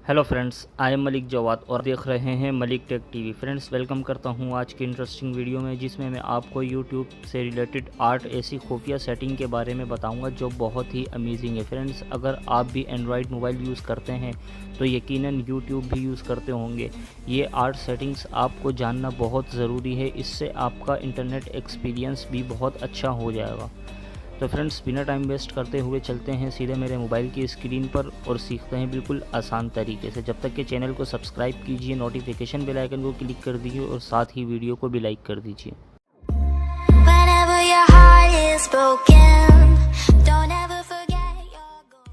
Hello friends, I am Malik Jawad और देख रहे हैं Malik tech TV. Friends, welcome करता हूं आज की इंटरेस्टिंग वीडियो में, जिसमें मैं आपको यूट्यूब से रिलेटेड 8 ऐसी खुफिया सेटिंग के बारे में बताऊंगा जो बहुत ही अमेजिंग है। फ्रेंड्स, अगर आप भी एंड्रॉयड मोबाइल यूज़ करते हैं तो यकीनन यूट्यूब भी यूज़ करते होंगे। ये 8 सेटिंग्स आपको जानना बहुत ज़रूरी है, इससे आपका इंटरनेट एक्सपीरियंस भी बहुत अच्छा हो जाएगा। तो फ्रेंड्स, बिना टाइम वेस्ट करते हुए चलते हैं सीधे मेरे मोबाइल की स्क्रीन पर और सीखते हैं बिल्कुल आसान तरीके से। जब तक कि चैनल को सब्सक्राइब कीजिए, नोटिफिकेशन बेल आइकन को क्लिक कर दीजिए और साथ ही वीडियो को भी लाइक कर दीजिए। Whenever your heart is broken, don't ever forget your goal.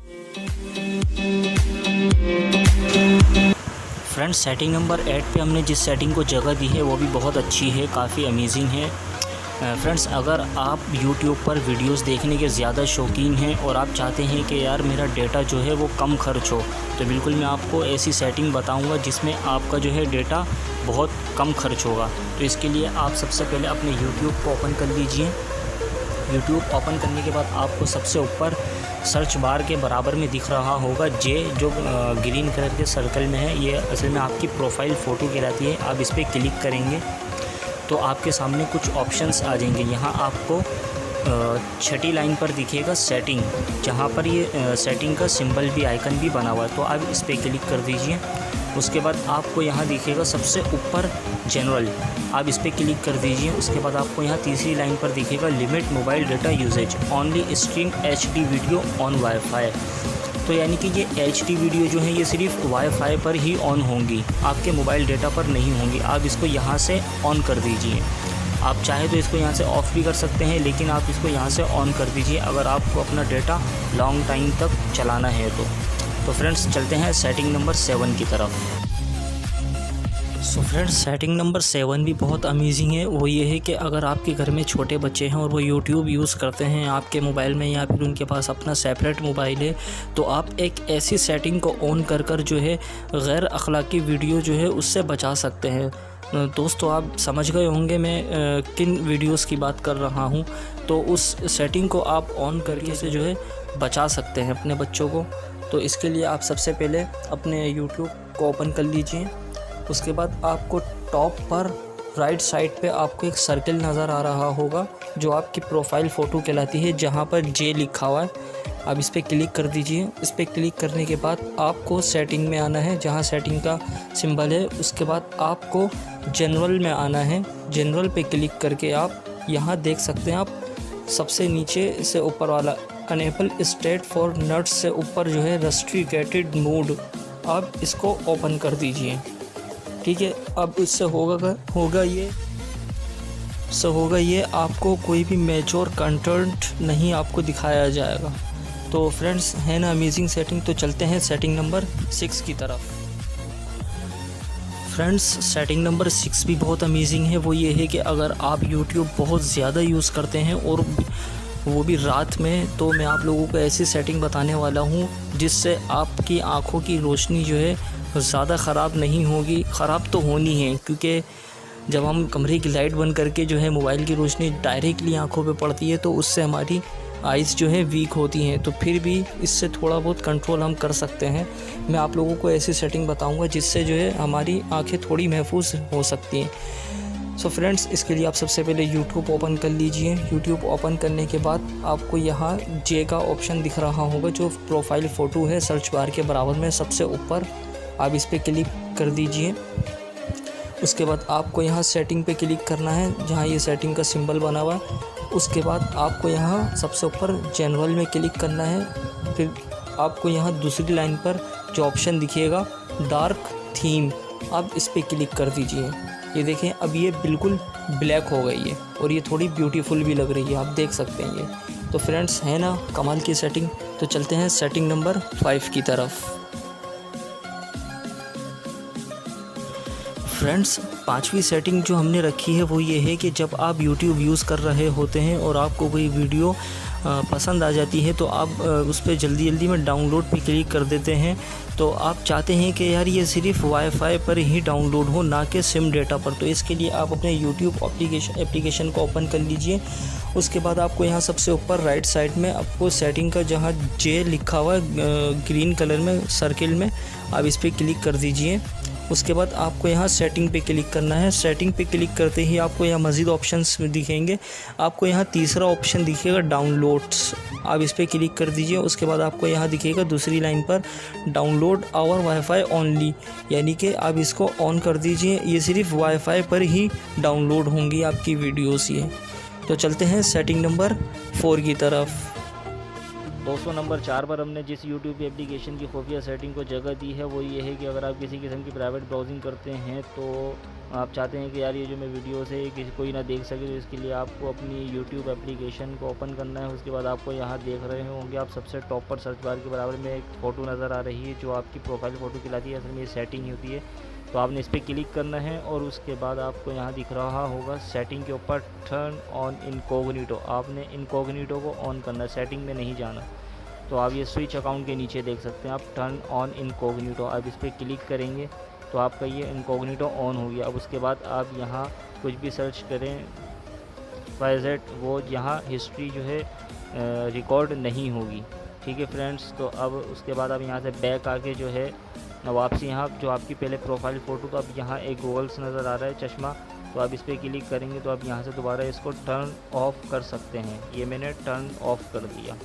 Friends, setting number 8 पे हमने जिस सेटिंग को जगह दी है वो भी बहुत अच्छी है, काफ़ी अमेजिंग है। फ्रेंड्स, अगर आप YouTube पर वीडियोस देखने के ज़्यादा शौकीन हैं और आप चाहते हैं कि यार मेरा डेटा जो है वो कम खर्च हो, तो बिल्कुल मैं आपको ऐसी सेटिंग बताऊंगा जिसमें आपका जो है डेटा बहुत कम खर्च होगा। तो इसके लिए आप सबसे पहले अपने YouTube को ओपन कर लीजिए। YouTube ओपन करने के बाद आपको सबसे ऊपर सर्च बार के बराबर में दिख रहा होगा जे, जो ग्रीन कलर के सर्कल में है। ये असल में आपकी प्रोफाइल फ़ोटो कहलाती है। आप इस पर क्लिक करेंगे तो आपके सामने कुछ ऑप्शंस आ जाएंगे। यहाँ आपको छठी लाइन पर दिखेगा सेटिंग, जहाँ पर ये सेटिंग का सिंबल भी, आइकन भी बना हुआ है। तो आप इस पर क्लिक कर दीजिए। उसके बाद आपको यहाँ दिखेगा सबसे ऊपर जनरल, आप इस पर क्लिक कर दीजिए। उसके बाद आपको यहाँ तीसरी लाइन पर दिखेगा limit mobile data usage, only stream HD video on wifi. तो यानी कि ये HD वीडियो जो है ये सिर्फ वाईफाई पर ही ऑन होंगी, आपके मोबाइल डेटा पर नहीं होंगी। आप इसको यहाँ से ऑन कर दीजिए। आप चाहे तो इसको यहाँ से ऑफ़ भी कर सकते हैं, लेकिन आप इसको यहाँ से ऑन कर दीजिए अगर आपको अपना डेटा लॉन्ग टाइम तक चलाना है तो फ्रेंड्स, चलते हैं सेटिंग नंबर 7 की तरफ। सो फ्रेंड्स, सेटिंग नंबर 7 भी बहुत अमेजिंग है। वो ये है कि अगर आपके घर में छोटे बच्चे हैं और वो YouTube यूज़ करते हैं आपके मोबाइल में, या फिर उनके पास अपना सेपरेट मोबाइल है, तो आप एक ऐसी सेटिंग को ऑन कर जो है गैर अखलाकी वीडियो जो है उससे बचा सकते हैं। दोस्तों, आप समझ गए होंगे मैं किन वीडियोस की बात कर रहा हूं। तो उस सेटिंग को आप ऑन करके से जो है बचा सकते हैं अपने बच्चों को। तो इसके लिए आप सबसे पहले अपने YouTube को ओपन कर लीजिए। उसके बाद आपको टॉप पर राइट साइड पे आपको एक सर्कल नज़र आ रहा होगा जो आपकी प्रोफाइल फ़ोटो कहलाती है, जहाँ पर जे लिखा हुआ है। आप इस पर क्लिक कर दीजिए। इस पर क्लिक करने के बाद आपको सेटिंग में आना है, जहाँ सेटिंग का सिंबल है। उसके बाद आपको जनरल में आना है। जनरल पे क्लिक करके आप यहाँ देख सकते हैं, आप सबसे नीचे से ऊपर वाला अनेबल स्टेट फॉर नट्स से ऊपर जो है रेस्ट्रिक्टेड मोड, आप इसको ओपन कर दीजिए। ठीक है, अब इससे होगा ये आपको कोई भी मैच्योर कंटेंट नहीं आपको दिखाया जाएगा। तो फ्रेंड्स, है ना अमेजिंग सेटिंग। तो चलते हैं सेटिंग नंबर 6 की तरफ। फ्रेंड्स, सेटिंग नंबर 6 भी बहुत अमेजिंग है। वो ये है कि अगर आप YouTube बहुत ज़्यादा यूज़ करते हैं और वो भी रात में, तो मैं आप लोगों को ऐसी सेटिंग बताने वाला हूँ जिससे आपकी आँखों की रोशनी जो है ज़्यादा ख़राब नहीं होगी। ख़राब तो होनी है, क्योंकि जब हम कमरे की लाइट बंद करके जो है मोबाइल की रोशनी डायरेक्टली आंखों पे पड़ती है तो उससे हमारी आइज़ जो है वीक होती हैं। तो फिर भी इससे थोड़ा बहुत कंट्रोल हम कर सकते हैं। मैं आप लोगों को ऐसी सेटिंग बताऊंगा जिससे जो है हमारी आंखें थोड़ी महफूज हो सकती हैं। सो फ्रेंड्स, इसके लिए आप सबसे पहले YouTube ओपन कर लीजिए। YouTube ओपन करने के बाद आपको यहाँ जे का ऑप्शन दिख रहा होगा, जो प्रोफाइल फ़ोटो है सर्च बार के बराबर में सबसे ऊपर, आप इस पर क्लिक कर दीजिए। उसके बाद आपको यहाँ सेटिंग पे क्लिक करना है, जहाँ ये सेटिंग का सिंबल बना हुआ है। उसके बाद आपको यहाँ सबसे ऊपर जनरल में क्लिक करना है। फिर आपको यहाँ दूसरी लाइन पर जो ऑप्शन दिखिएगा डार्क थीम, आप इस पर क्लिक कर दीजिए। ये देखें, अब ये बिल्कुल ब्लैक हो गई है और ये थोड़ी ब्यूटीफुल भी लग रही है, आप देख सकते हैं ये। तो फ्रेंड्स, है ना कमाल की सेटिंग। तो चलते हैं सेटिंग नंबर 5 की तरफ। फ्रेंड्स, 5वीं सेटिंग जो हमने रखी है वो ये है कि जब आप YouTube यूज़ कर रहे होते हैं और आपको कोई वीडियो पसंद आ जाती है तो आप उस पर जल्दी में डाउनलोड पे क्लिक कर देते हैं। तो आप चाहते हैं कि यार ये सिर्फ वाईफाई पर ही डाउनलोड हो, ना कि सिम डेटा पर। तो इसके लिए आप अपने YouTube एप्लीकेशन को ओपन कर लीजिए उसके बाद आपको यहाँ सबसे ऊपर राइट साइड में आपको सेटिंग का जहाँ जे लिखा हुआ है ग्रीन कलर में सर्किल में, आप इस पर क्लिक कर दीजिए। उसके बाद आपको यहाँ सेटिंग पे क्लिक करना है। सेटिंग पे क्लिक करते ही आपको यहाँ मज़ीद ऑप्शंस दिखेंगे। आपको यहाँ तीसरा ऑप्शन दिखेगा डाउनलोड्स, आप इस पर क्लिक कर दीजिए। उसके बाद आपको यहाँ दिखेगा दूसरी लाइन पर डाउनलोड आवर वाईफाई ओनली, यानी कि आप इसको ऑन कर दीजिए। ये सिर्फ वाईफाई पर ही डाउनलोड होंगी आपकी वीडियोस ये। तो चलते हैं सेटिंग नंबर 4 की तरफ। दोस्तों नंबर 4 पर हमने जिस YouTube एप्लीकेशन की खुफिया सेटिंग को जगह दी है वो ये है कि अगर आप किसी किस्म की प्राइवेट ब्राउजिंग करते हैं तो आप चाहते हैं कि यार ये जो मैं वीडियोस है किसी कोई ना देख सके, तो इसके लिए आपको अपनी YouTube एप्लीकेशन को ओपन करना है। उसके बाद आपको यहाँ देख रहे होंगे आप सबसे टॉप पर सर्च बार के बराबर में एक फ़ोटो नज़र आ रही है जो आपकी प्रोफाइल फ़ोटो कहलाती है। असल में ये सेटिंग होती है, तो आपने इस पर क्लिक करना है और उसके बाद आपको यहाँ दिख रहा होगा सेटिंग के ऊपर टर्न ऑन इनकॉग्निटो। आपने इनकॉग्निटो को ऑन करना है, सेटिंग में नहीं जाना। तो आप ये स्विच अकाउंट के नीचे देख सकते हैं आप टर्न ऑन इनकॉग्निटो, आप इस पर क्लिक करेंगे तो आपका ये इनकॉग्निटो ऑन हो गया। अब उसके बाद आप यहाँ कुछ भी सर्च करें वाइजेट, वो यहाँ हिस्ट्री जो है रिकॉर्ड नहीं होगी। ठीक है फ्रेंड्स, तो अब उसके बाद आप यहाँ से बैक आके जो है वापसी यहाँ जो आपकी पहले प्रोफाइल फ़ोटो, तो अब यहाँ एक गूगल्स नज़र आ रहा है चश्मा, तो आप इस पर क्लिक करेंगे तो आप यहाँ से दोबारा इसको टर्न ऑफ़ कर सकते हैं। ये मैंने टर्न ऑफ़ कर दिया।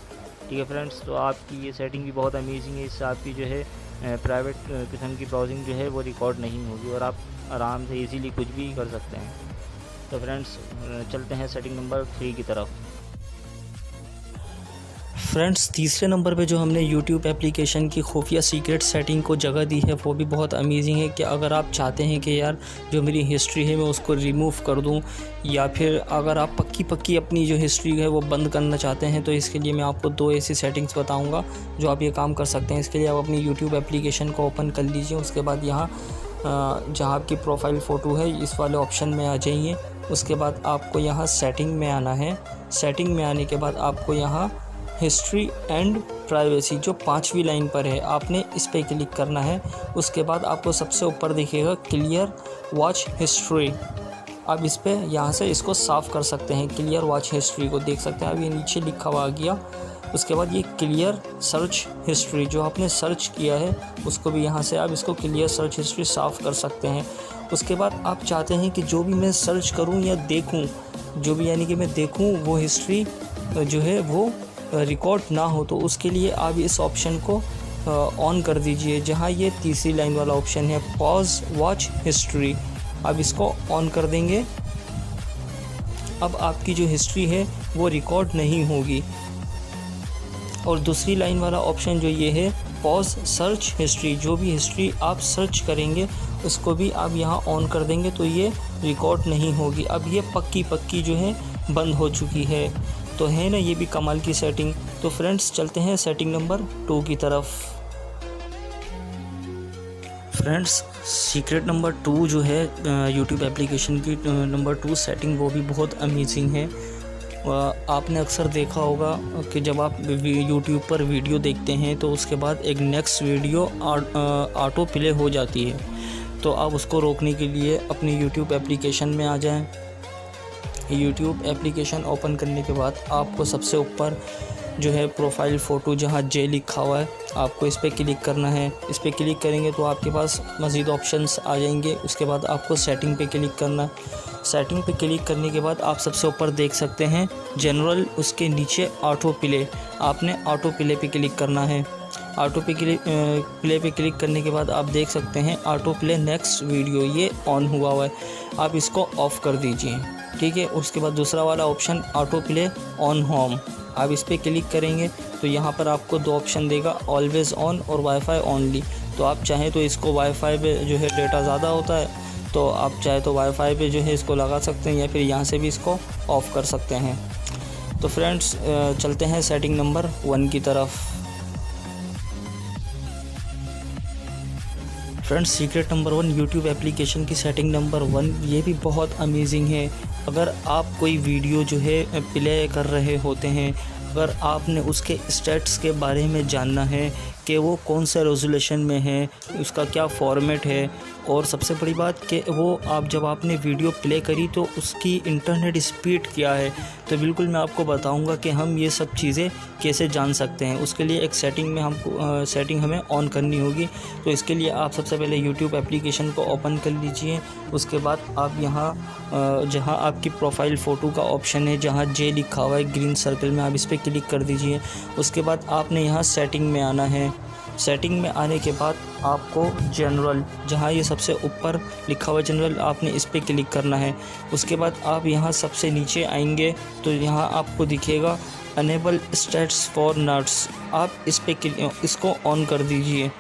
ठीक है फ्रेंड्स, तो आपकी ये सेटिंग भी बहुत अमेजिंग है। इससे आपकी जो है प्राइवेट किस्म की ब्राउजिंग जो है वो रिकॉर्ड नहीं होगी और आप आराम से इजीली कुछ भी कर सकते हैं। तो फ्रेंड्स चलते हैं सेटिंग नंबर 3 की तरफ। फ्रेंड्स तीसरे नंबर पे जो हमने YouTube एप्लीकेशन की खुफिया सीक्रेट सेटिंग को जगह दी है वो भी बहुत अमेजिंग है कि अगर आप चाहते हैं कि यार जो मेरी हिस्ट्री है मैं उसको रिमूव कर दूं, या फिर अगर आप पक्की अपनी जो हिस्ट्री है वो बंद करना चाहते हैं, तो इसके लिए मैं आपको 2 ऐसी सेटिंग्स बताऊंगा जो आप ये काम कर सकते हैं। इसके लिए आप अपनी YouTube एप्लीकेशन को ओपन कर लीजिए। उसके बाद यहाँ जहाँ आपकी प्रोफाइल फ़ोटो है इस वाले ऑप्शन में आ जाइए। उसके बाद आपको यहाँ सेटिंग में आना है। सेटिंग में आने के बाद आपको यहाँ हिस्ट्री एंड प्राइवेसी जो 5वीं लाइन पर है आपने इस पर क्लिक करना है। उसके बाद आपको सबसे ऊपर दिखेगा क्लियर वॉच हिस्ट्री, आप इस पर यहाँ से इसको साफ़ कर सकते हैं। क्लियर वॉच हिस्ट्री को देख सकते हैं, अब ये नीचे लिखा हुआ आ गया। उसके बाद ये क्लियर सर्च हिस्ट्री जो आपने सर्च किया है उसको भी यहाँ से आप इसको क्लियर सर्च हिस्ट्री साफ़ कर सकते हैं। उसके बाद आप चाहते हैं कि जो भी मैं सर्च करूँ या देखूँ, जो भी यानी कि मैं देखूँ वो हिस्ट्री जो है वो रिकॉर्ड ना हो, तो उसके लिए आप इस ऑप्शन को ऑन कर दीजिए। जहाँ ये तीसरी लाइन वाला ऑप्शन है पॉज वॉच हिस्ट्री, आप इसको ऑन कर देंगे। अब आपकी जो हिस्ट्री है वो रिकॉर्ड नहीं होगी। और दूसरी लाइन वाला ऑप्शन जो ये है पॉज सर्च हिस्ट्री, जो भी हिस्ट्री आप सर्च करेंगे उसको भी आप यहाँ ऑन कर देंगे तो ये रिकॉर्ड नहीं होगी। अब ये पक्की जो है बंद हो चुकी है। तो है ना ये भी कमाल की सेटिंग। तो फ्रेंड्स चलते हैं सेटिंग नंबर 2 की तरफ। फ्रेंड्स सीक्रेट नंबर 2 जो है YouTube एप्लीकेशन की नंबर 2 सेटिंग वो भी बहुत अमेजिंग है। आपने अक्सर देखा होगा कि जब आप YouTube पर वीडियो देखते हैं तो उसके बाद एक नेक्स्ट वीडियो ऑटो प्ले हो जाती है, तो आप उसको रोकने के लिए अपनी YouTube एप्लीकेशन में आ जाएं। YouTube एप्लीकेशन ओपन करने के बाद आपको सबसे ऊपर जो है प्रोफाइल फ़ोटो जहाँ जे लिखा हुआ है आपको इस पर क्लिक करना है। इस पर क्लिक करेंगे तो आपके पास मज़ीद ऑप्शंस आ जाएंगे। उसके बाद आपको सेटिंग पे क्लिक करना है। सेटिंग पे क्लिक करने के बाद आप सबसे ऊपर देख सकते हैं जनरल, उसके नीचे ऑटो प्ले, आपने ऑटो प्ले पे क्लिक करना है। ऑटो प्ले पे क्लिक करने के बाद आप देख सकते हैं ऑटो प्ले नेक्स्ट वीडियो ये ऑन हुआ है, आप इसको ऑफ़ कर दीजिए। ठीक है, उसके बाद दूसरा वाला option auto play on home, आप इस पर क्लिक करेंगे तो यहाँ पर आपको 2 ऑप्शन देगा ऑलवेज़ ऑन और वाईफाई ओनली। तो आप चाहें तो इसको वाईफाई पे जो है डेटा ज़्यादा होता है तो आप चाहे तो वाईफाई पे जो है इसको लगा सकते हैं या फिर यहाँ से भी इसको ऑफ़ कर सकते हैं। तो फ्रेंड्स चलते हैं सेटिंग नंबर 1 की तरफ। Friends secret number 1 YouTube application की सेटिंग नंबर 1 ये भी बहुत अमेजिंग है। अगर आप कोई वीडियो जो है प्ले कर रहे होते हैं, अगर आपने उसके स्टेट्स के बारे में जानना है कि वो कौन सा रेजोल्यूशन में है, उसका क्या फॉर्मेट है, और सबसे बड़ी बात कि वो आप जब आपने वीडियो प्ले करी तो उसकी इंटरनेट स्पीड क्या है। तो बिल्कुल मैं आपको बताऊंगा कि हम ये सब चीज़ें कैसे जान सकते हैं। उसके लिए एक सेटिंग हमें ऑन करनी होगी। तो इसके लिए आप सबसे पहले यूट्यूब एप्लीकेशन को ओपन कर लीजिए। उसके बाद आप यहाँ जहाँ आपकी प्रोफाइल फ़ोटो का ऑप्शन है, जहाँ जे लिखा हुआ है ग्रीन सर्कल में, आप इस पर क्लिक कर दीजिए। उसके बाद आपने यहाँ सेटिंग में आना है। सेटिंग में आने के बाद आपको जनरल, जहाँ ये सबसे ऊपर लिखा हुआ जनरल, आपने इस पर क्लिक करना है। उसके बाद आप यहाँ सबसे नीचे आएंगे तो यहाँ आपको दिखेगा अनेबल स्टेट्स फॉर नट्स। आप इस पे इसको ऑन कर दीजिए।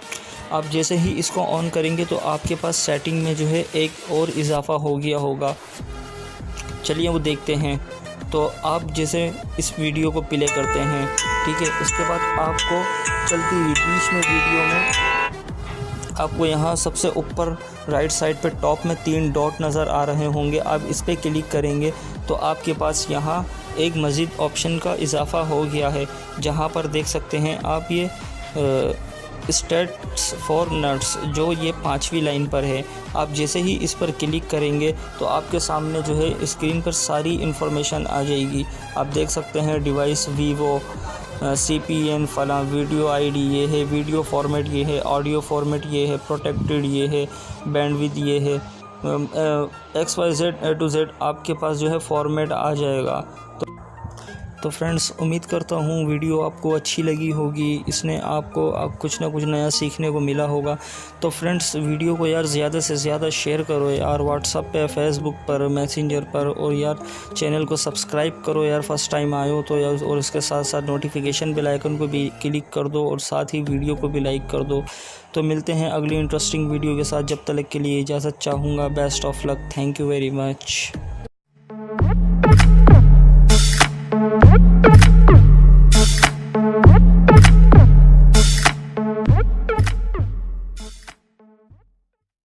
आप जैसे ही इसको ऑन करेंगे तो आपके पास सेटिंग में जो है एक और इजाफ़ा हो गया होगा। चलिए वो देखते हैं। तो आप जैसे इस वीडियो को प्ले करते हैं, ठीक है, उसके बाद आपको चलती हुई बीच में वीडियो में आपको यहाँ सबसे ऊपर राइट साइड पे टॉप में 3 डॉट नज़र आ रहे होंगे। आप इस पर क्लिक करेंगे तो आपके पास यहाँ एक मज़ीद ऑप्शन का इजाफ़ा हो गया है, जहाँ पर देख सकते हैं आप ये स्टेट्स फॉर नट्स, जो ये 5वीं लाइन पर है। आप जैसे ही इस पर क्लिक करेंगे तो आपके सामने जो है स्क्रीन पर सारी इन्फॉर्मेशन आ जाएगी। आप देख सकते हैं डिवाइस वीवो, CPN फला, वीडियो ID ये है, वीडियो फॉर्मेट ये है, ऑडियो फॉर्मेट ये है, प्रोटेक्टेड ये है, बैंडविड्थ ये है, XYZ A to Z आपके पास जो है फॉर्मेट आ जाएगा। तो फ्रेंड्स, उम्मीद करता हूँ वीडियो आपको अच्छी लगी होगी। इसने आपको कुछ ना कुछ नया सीखने को मिला होगा। तो फ्रेंड्स, वीडियो को यार ज़्यादा से ज़्यादा शेयर करो यार, व्हाट्सएप पे, फेसबुक पर, मैसेंजर पर, और यार चैनल को सब्सक्राइब करो यार, फर्स्ट टाइम आए हो तो यार, और इसके साथ साथ नोटिफिकेशन बेल आइकन को भी क्लिक कर दो और साथ ही वीडियो को भी लाइक कर दो। तो मिलते हैं अगली इंटरेस्टिंग वीडियो के साथ। जब तक के लिए इजाज़त चाहूँगा। Best of luck. Thank you very much.